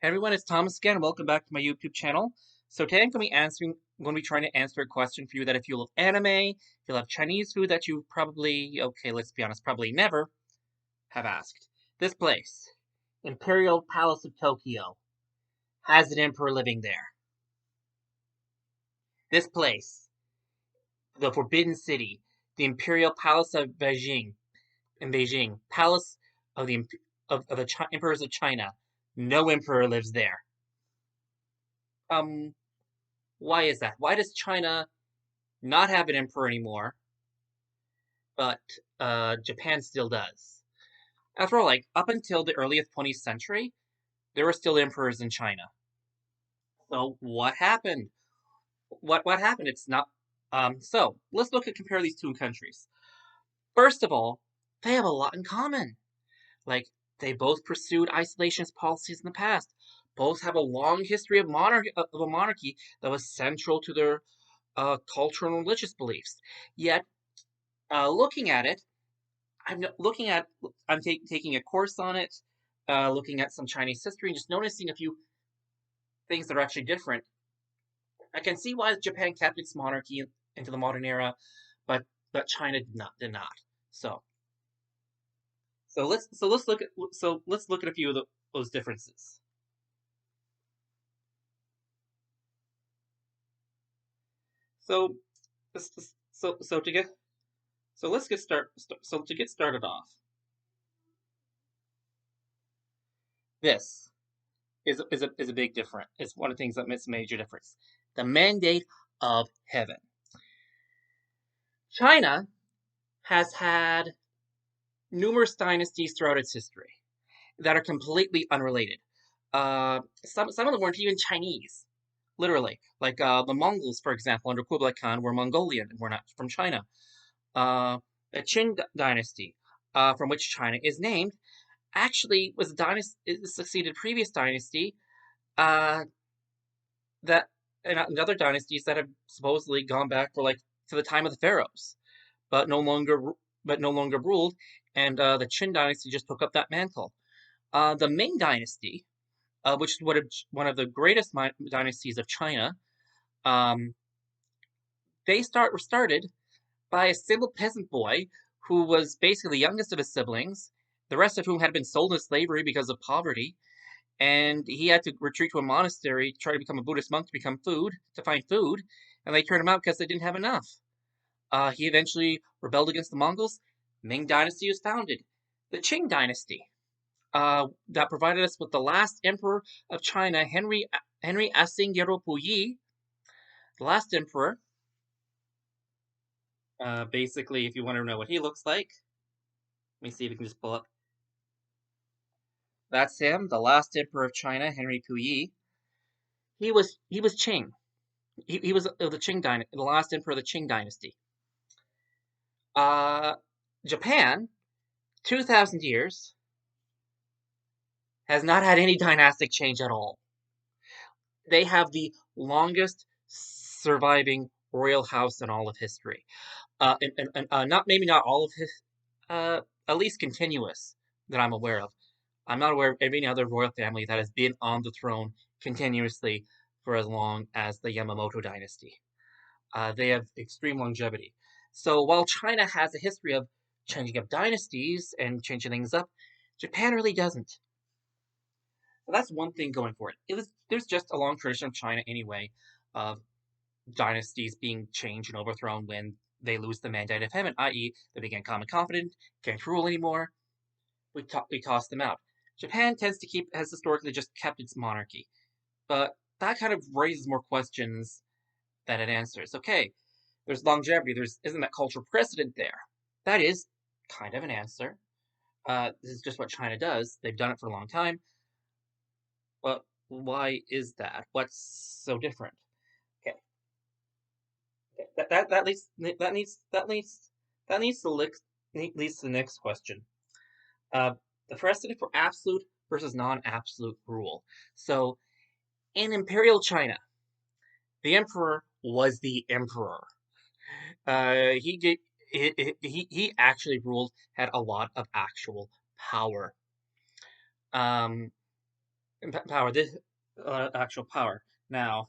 Hey everyone, it's Thomas again, and welcome back to my YouTube channel. So today I'm going to be trying to answer a question for you that if you love anime, if you love Chinese food that you probably, okay, let's be honest, probably never have asked. This place, Imperial Palace of Tokyo, has an emperor living there. This place, the Forbidden City, the Imperial Palace of Beijing, in Beijing, Palace of the Emperors of China. No emperor lives there. Um, why is that? Why does China not have an emperor anymore, but Japan still does. After all, like up until the earliest 20th century, there were still emperors in China. So what happened? What happened? It's not. So let's compare these two countries. First of all, they have a lot in common. Like they both pursued isolationist policies in the past. Both have a long history of a monarchy that was central to their cultural and religious beliefs. Yet, looking at it, I'm looking at taking a course on it, looking at some Chinese history, and just noticing a few things that are actually different. I can see why Japan kept its monarchy into the modern era, but China did not. So let's look at a few of those differences. So so to get so let's get start so to get started off. This is a big difference. It's one of the things that makes a major difference. The mandate of heaven. China has had numerous dynasties throughout its history that are completely unrelated. Some of them weren't even Chinese, literally. Like the Mongols, for example, under Kublai Khan, were Mongolian and were not from China. The Qing Dynasty, from which China is named, actually was a dynasty. It succeeded previous dynasty uh, that and other dynasties that have supposedly gone back for like to the time of the pharaohs, but no longer ruled, and the Qin dynasty just took up that mantle. The Ming dynasty, which is one of the greatest dynasties of China, um, were started by a simple peasant boy who was basically the youngest of his siblings, the rest of whom had been sold into slavery because of poverty, and he had to retreat to a monastery to try to become a Buddhist monk to find food, and they turned him out because they didn't have enough. He eventually rebelled against the Mongols. Ming Dynasty was founded. The Qing Dynasty, that provided us with the last emperor of China, Henry Asingero Puyi, the last emperor. Basically, if you want to know what he looks like, let me see if we can just pull up. That's him, the last emperor of China, Henry Puyi. He was Qing. He was the Qing dynasty, the last emperor of the Qing dynasty. Uh, Japan, 2,000 years, has not had any dynastic change at all. They have the longest surviving royal house in all of history. Not maybe not all of his, uh, at least continuous that I'm aware of. I'm not aware of any other royal family that has been on the throne continuously for as long as the Yamamoto dynasty. They have extreme longevity. So while China has a history of changing up dynasties and changing things up, Japan really doesn't. So that's one thing going for it. There's just a long tradition of China anyway, of dynasties being changed and overthrown when they lose the mandate of heaven, i.e., they become confident, can't rule anymore. We toss them out. Japan has historically just kept its monarchy, but that kind of raises more questions than it answers. Okay, there's longevity. Isn't that cultural precedent there? That is kind of an answer. This is just what China does. They've done it for a long time. But why is that? What's so different? Okay, that leads that needs to leads to the next question. Uh, the precedent for absolute versus non-absolute rule. So in Imperial China, the emperor was the emperor. He did he actually ruled, had a lot of actual power. Um, power. This actual power. Now,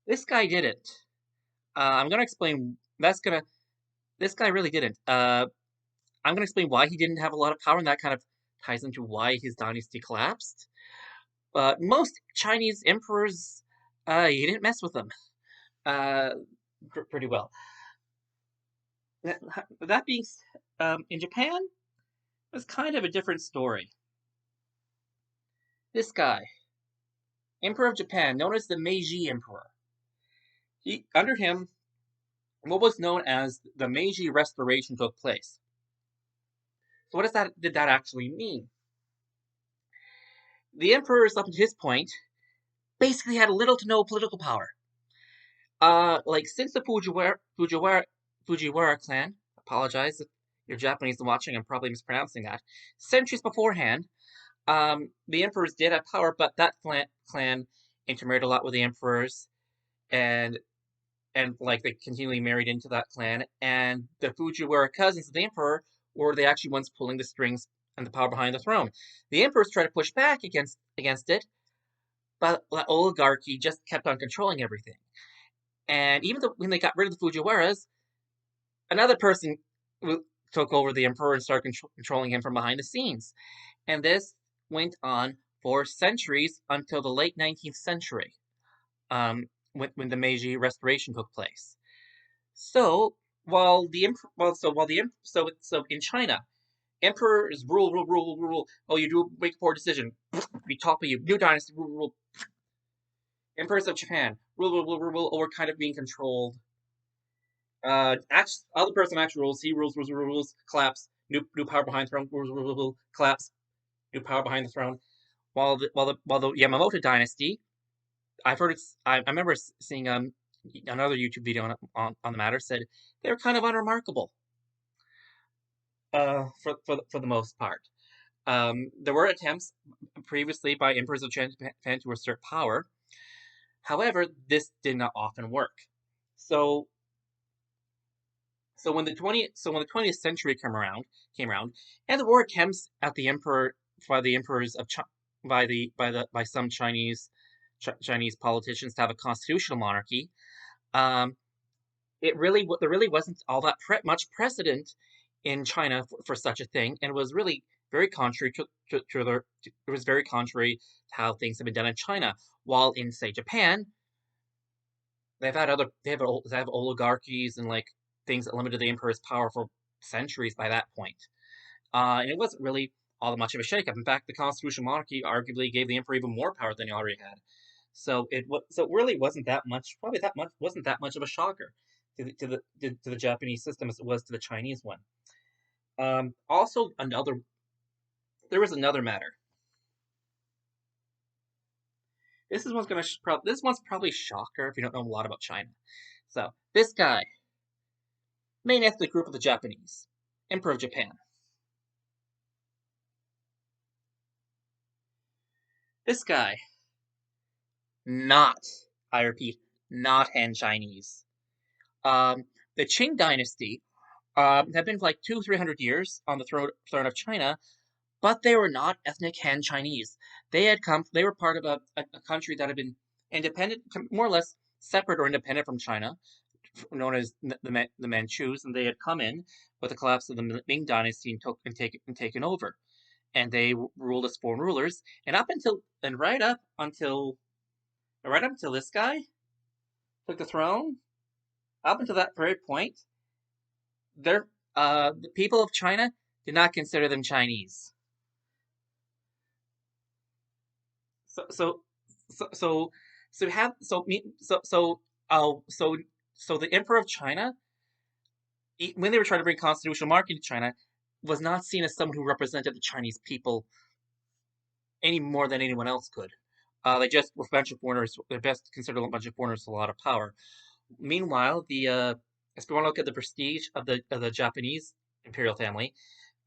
this guy didn't. I'm gonna explain. This guy really didn't. I'm gonna explain why he didn't have a lot of power, and that kind of ties into why his dynasty collapsed. Most Chinese emperors, he didn't mess with them uh, pretty well. That being, in Japan, it was kind of a different story. This guy, Emperor of Japan, known as the Meiji Emperor, under him, what was known as the Meiji Restoration took place. So, did that actually mean? The emperors, up to his point, basically had little to no political power. Like since the Fujiwara clan, apologize if you're Japanese and watching, I'm probably mispronouncing that. Centuries beforehand, the emperors did have power, but that clan intermarried a lot with the emperors, and like they continually married into that clan. And the Fujiwara cousins of the emperor were the actually ones pulling the strings and the power behind the throne. The emperors tried to push back against it, but the oligarchy just kept on controlling everything. And even though when they got rid of the Fujiwaras, another person took over the emperor and started controlling him from behind the scenes. And this went on for centuries until the late 19th century, when the Meiji Restoration took place. So while the so in China, emperors rule. Oh, you do make a poor decision, we topple you. New dynasty rule. Emperors of Japan rule. Or kind of being controlled. Other person actually rules. He rules. Collapse. New power behind throne. Collapse. New power behind the throne. While the Yamamoto dynasty, I've heard it's. I remember seeing another YouTube video on the matter, said they were kind of unremarkable. For the most part, there were attempts previously by emperors of Japan to assert power. However, this did not often work. So when the 20th century came around, and there were attempts at the emperor by the emperors of by some Chinese politicians to have a constitutional monarchy. There really wasn't all that much precedent in China for such a thing, and it was really very contrary it was very contrary to how things have been done in China. While in, say, Japan, they have oligarchies and like things that limited the emperor's power for centuries by that point. And it wasn't really all that much of a shakeup. In fact, the constitutional monarchy arguably gave the emperor even more power than he already had. So it really wasn't that much. Probably that much wasn't that much of a shocker to the Japanese system as it was to the Chinese one. Also, there was another matter. This one's probably shocker if you don't know a lot about China. So this guy, main ethnic group of the Japanese, Emperor of Japan. This guy, not, I repeat, not Han Chinese. The Qing Dynasty had been for like 300 years on the throne of China, but they were not ethnic Han Chinese. They were part of a country that had been independent, more or less separate or independent from China, known as the Manchus, and they had come in with the collapse of the Ming Dynasty and taken over. And they ruled as foreign rulers, and right up until this guy took the throne, up until that very point, the people of China did not consider them Chinese. So the Emperor of China, when they were trying to bring constitutional monarchy to China, was not seen as someone who represented the Chinese people any more than anyone else could. They just were a bunch of foreigners. They're best considered a bunch of foreigners with a lot of power. Meanwhile, if we want to look at the prestige of the Japanese imperial family,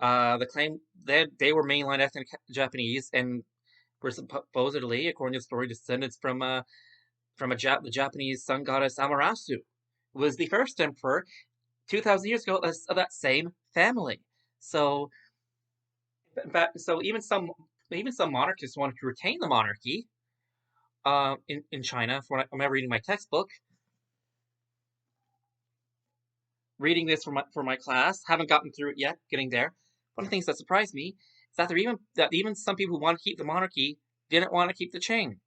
the claim that they were mainline ethnic Japanese and were supposedly, according to the story, descendants from the Japanese sun goddess Amaterasu, who was the first emperor 2,000 years ago of that same family. So, in fact, so even some even some monarchists wanted to retain the monarchy in China. For when I'm reading my textbook, reading this for my class, haven't gotten through it yet, getting there. One of the things that surprised me is that even some people who want to keep the monarchy didn't want to keep the Qing.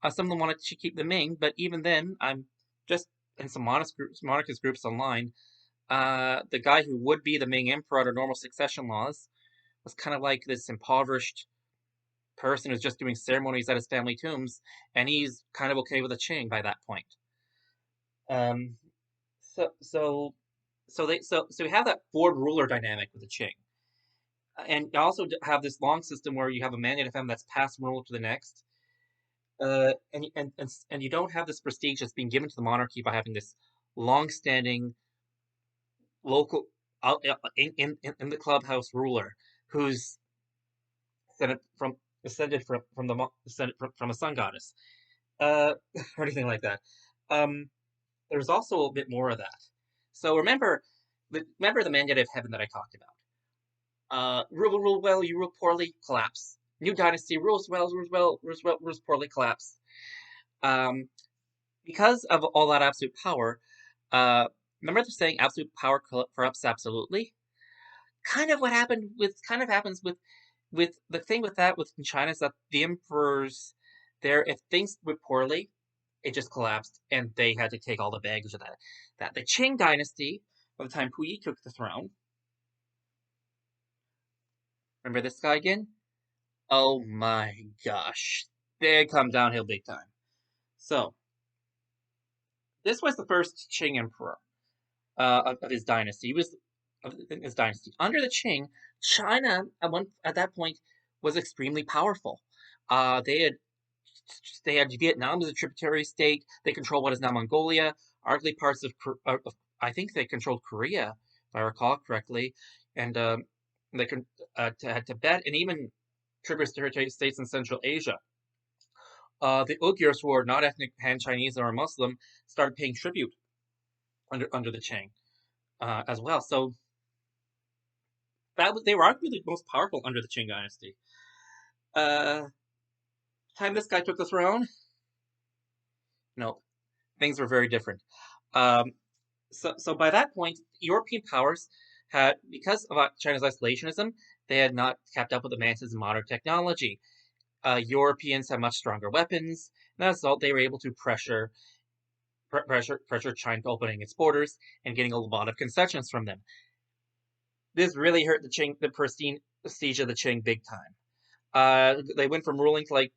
Some of them wanted to keep the Ming, but even then, I'm just in some monarchist groups online. The guy who would be the Ming emperor under normal succession laws was kind of like this impoverished person who's just doing ceremonies at his family tombs, and he's kind of okay with the Qing by that point. Um, so so so we have that board ruler dynamic with the Qing, and you also have this long system where you have a mandate of them that's passed from ruler to the next. And you don't have this prestige that's being given to the monarchy by having this long-standing local in the clubhouse ruler who's descended from a sun goddess, or anything like that. Um, there's also a bit more of that. So remember the mandate of heaven that I talked about. Rule well, you rule poorly, collapse. New dynasty rules poorly, collapse. Um, because of all that absolute power, remember they're saying absolute power corrupts absolutely. Kind of happens with the thing with that with China is that the emperors there, if things went poorly, it just collapsed, and they had to take all the baggage of that. That the Qing Dynasty, by the time Puyi took the throne, remember this guy again? Oh my gosh, they come downhill big time. So this was the first Qing emperor of his dynasty. He was of his dynasty under the Qing. China at that point was extremely powerful. Uh, they had they had Vietnam as a tributary state. They controlled what is now Mongolia, arguably parts of I think they controlled Korea, if I recall correctly, and they had Tibet and even tributary states in Central Asia. The Uyghurs, who are not ethnic Han Chinese or Muslim, started paying tribute under the Qing as well. So they were arguably the most powerful under the Qing dynasty. Uh, time this guy took the throne, no, things were very different. Um, so by that point, European powers had, because of China's isolationism, they had not kept up with advances in modern technology. Europeans had much stronger weapons, and as a result, they were able to pressure China opening its borders and getting a lot of concessions from them. This really hurt the pristine prestige of the Qing big time. They went from ruling to like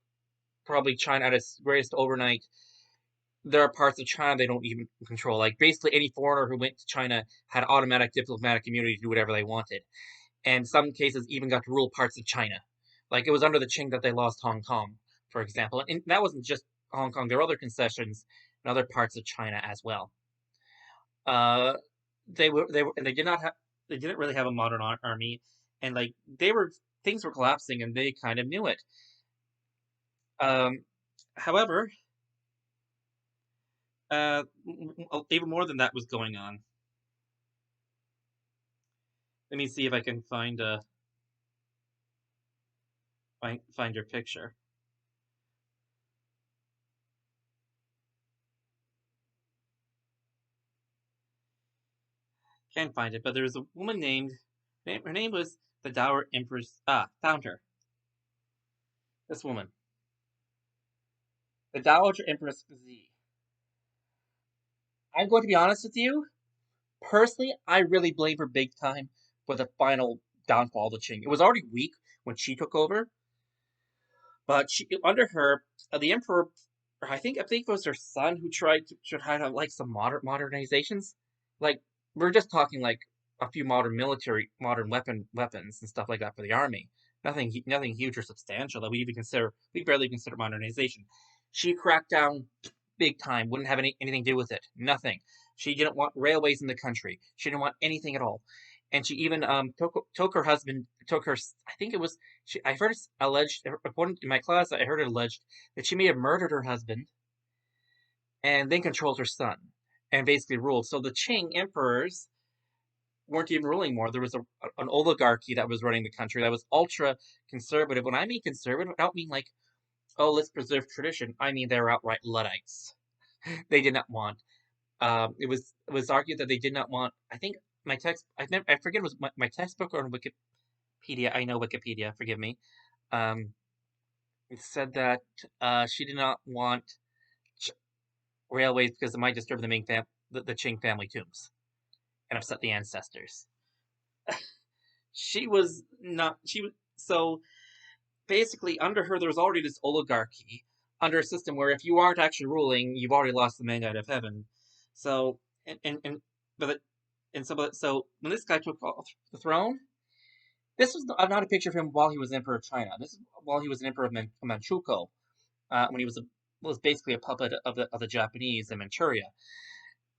probably China at its greatest overnight. There are parts of China they don't even control. Like basically any foreigner who went to China had automatic diplomatic immunity to do whatever they wanted. And some cases even got to rule parts of China. Like it was under the Qing that they lost Hong Kong, for example. And that wasn't just Hong Kong. There were other concessions in other parts of China as well. Uh, and they didn't really have a modern army, and like things were collapsing, and they kind of knew it. Um, however, even more than that was going on. Let me see if I can find your picture. Can't find it, but there was a woman her name was the Dowager Empress. Found her. This woman, the Dowager Empress Z. I'm going to be honest with you. Personally, I really blame her big time for the final downfall of the Qing. It was already weak when she took over, but under her, the emperor, I think it was her son who tried to like some modernizations. Like we're just talking like a few modern weapons and stuff like that for the army. Nothing huge or substantial that we barely consider modernization. She cracked down big time. Wouldn't have anything to do with it. Nothing. She didn't want railways in the country. She didn't want anything at all. And she even took her husband, took her. I think it was. I heard it alleged. According in my class, I heard it alleged that she may have murdered her husband, and then controlled her son, and basically ruled. So the Qing emperors, weren't even ruling more. There was an oligarchy that was running the country that was ultra conservative. When I mean conservative, I don't mean like, oh, let's preserve tradition. I mean they're outright Luddites. They did not want. It was argued that they did not want. I think my text. I forget it was my textbook or Wikipedia. I know Wikipedia. Forgive me. Um, it said that she did not want ch- railways because it might disturb the Qing family tombs and upset the ancestors. She was not. She was so basically under her. There was already this oligarchy under a system where if you aren't actually ruling, you've already lost the mandate of heaven. So and but and so when this guy took off the throne, this was not a picture of him while he was emperor of China. This is while he was an emperor of Manchukuo, when he was basically a puppet of the Japanese in Manchuria.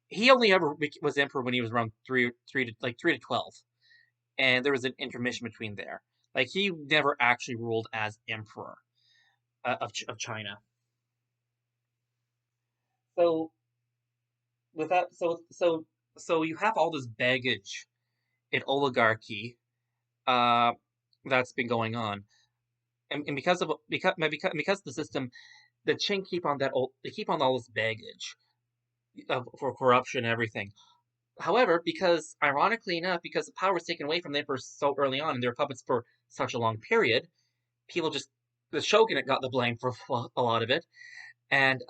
He only ever was emperor when he was around three to 12, and there was an intermission between there. Like he never actually ruled as emperor of China. So with that, so you have all this baggage in oligarchy uh, that's been going on, and because of the system, the Qing they keep on all this baggage for corruption and everything. However, because ironically enough, because the power was taken away from them for so early on, and they were puppets for such a long period, people just the shogunate got the blame for a lot of it. And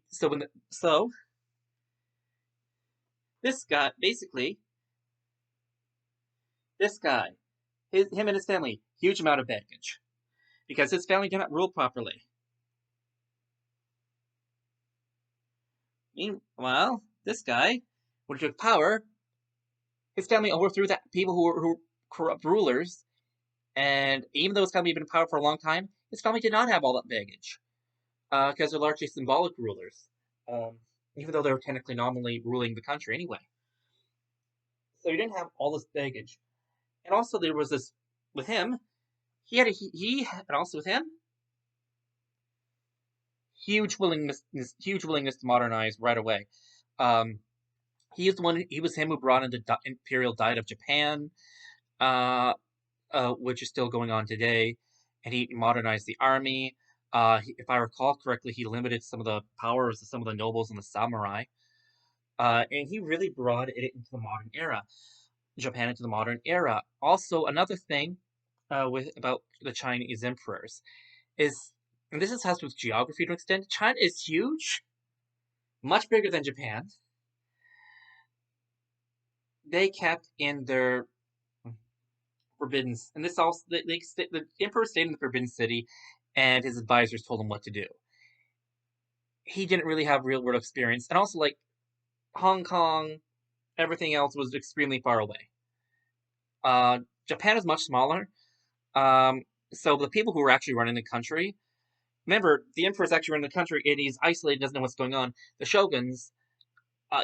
so this guy basically this guy him and his family huge amount of baggage because his family did not rule properly. Meanwhile, this guy, when he took power, his family overthrew that people who were corrupt rulers, and even though his family had been in power for a long time, his family did not have all that baggage because they're largely symbolic rulers, um, even though they were technically nominally ruling the country anyway. So he didn't have all this baggage, and also there was this with him. And also with him, huge willingness to modernize right away. Um, he is the one. He was him who brought in the imperial diet of Japan, uh, which is still going on today, and he modernized the army. If I recall correctly, he limited some of the powers of some of the nobles and the samurai, and he really brought it into the modern era, Japan into the modern era. Also, another thing with about the Chinese emperors is, and has to do with geography to an extent. China is huge, much bigger than Japan. They kept in their forbidden, and this also the emperor stayed in the forbidden city, and his advisors told him what to do. He didn't really have real world experience, and also like Hong Kong, everything else was extremely far away. Japan is much smaller, um, so the people who were actually running the country, remember, the emperor is actually running the country, and he's isolated, doesn't know what's going on. The shoguns,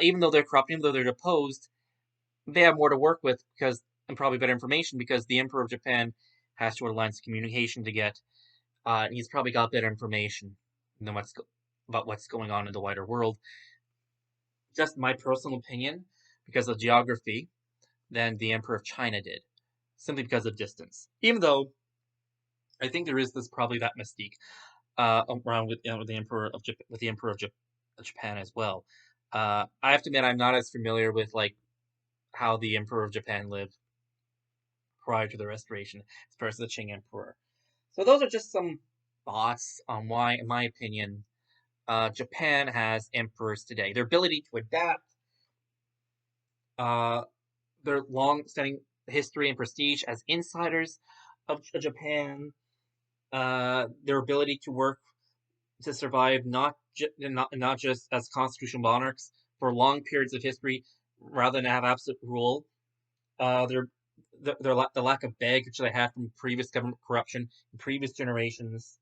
even though they're corrupt, even though they're deposed, they have more to work with because and probably better information because the emperor of Japan has shorter lines of communication to get. And he's probably got better information than about what's going on in the wider world. Just my personal opinion, because of geography, than the Emperor of China did, simply because of distance. Even though I think there is this probably that mystique around with the Emperor of Japan as well. I have to admit I'm not as familiar with like how the Emperor of Japan lived prior to the Restoration as far as the Qing Emperor. So those are just some thoughts on why, in my opinion, Japan has emperors today. Their ability to adapt, uh, their long-standing history and prestige as insiders of Japan, their ability to work to survive not just as constitutional monarchs for long periods of history, rather than have absolute rule. Their the lack of baggage they had from previous government corruption in previous generations,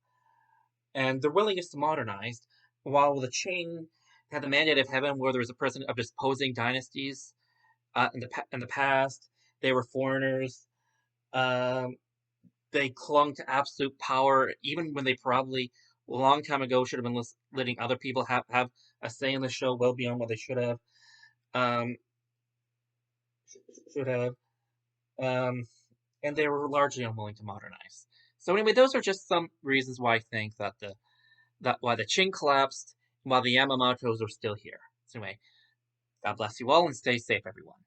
and their willingness to modernize, while the Qing had the mandate of heaven, where there was a precedent of disposing dynasties in the past. They were foreigners. Um, they clung to absolute power, even when they probably a long time ago should have been letting other people have a say in the show well beyond what they should have. Um, should have. Um, and they were largely unwilling to modernize. So anyway, those are just some reasons why I think that why the Qing collapsed, while the Yamamotos are still here. So anyway, God bless you all and stay safe, everyone.